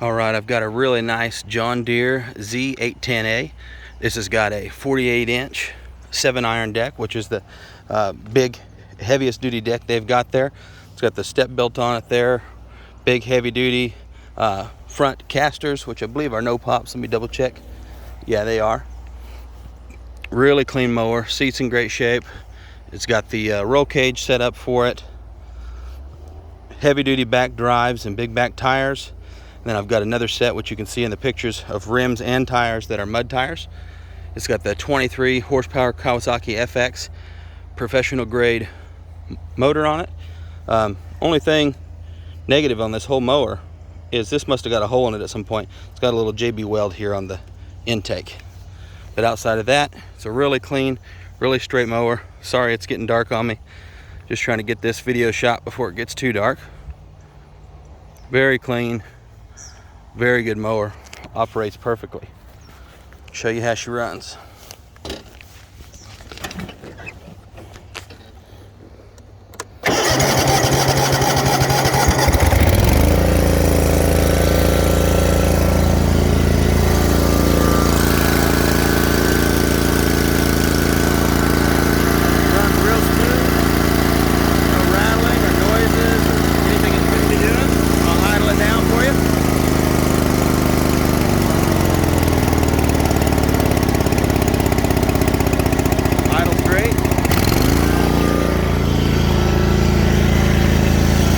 Alright, I've got a really nice John Deere Z410A. This has got a 48-inch 7-iron deck, which is the big, heaviest duty deck they've got there. It's got the step built on it there, big heavy duty front casters, which I believe are no pops. Let me double check. Yeah, they are. Really clean mower, seats in great shape. It's got the roll cage set up for it, heavy duty back drives and big back tires. And then I've got another set, which you can see in the pictures, of rims and tires that are mud tires. It's got the 23 horsepower Kawasaki FX professional grade motor on it. Only thing negative on this whole mower is this must have got a hole in it at some point. It's got a little JB weld here on the intake. But outside of that, it's a really clean, really straight mower. Sorry it's getting dark on me. Just trying to get this video shot before it gets too dark. Very clean, very good mower. Operates perfectly. Show you how she runs.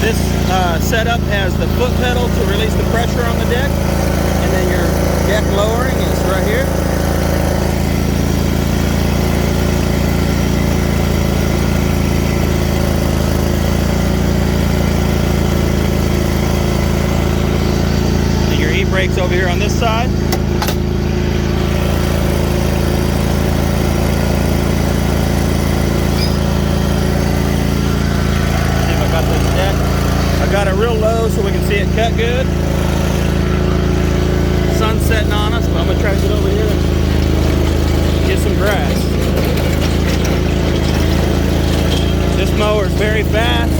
This setup has the foot pedal to release the pressure on the deck, and then your deck lowering is right here. And your e-brakes over here on this side. Got it real low so we can see it cut good. Sun's setting on us, but I'm gonna try to get over here and get some grass. This mower is very fast.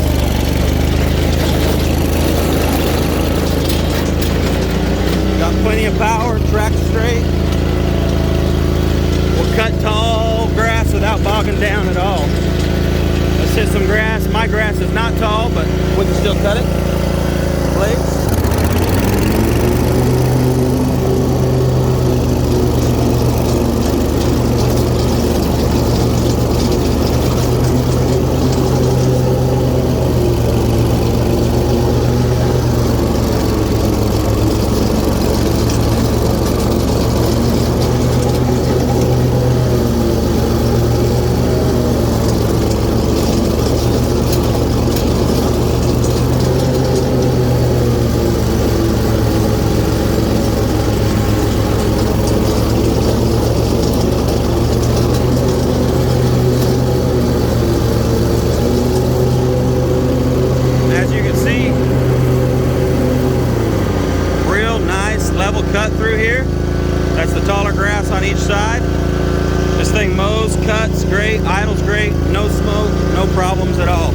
Got plenty of power, tracks straight. We'll cut tall grass without bogging down at all. Let's hit some grass. My grass is not tall, but we can still cut it. Blades. Level cut through here. That's the taller grass on each side. This thing mows, cuts great, idles great, no smoke, no problems at all.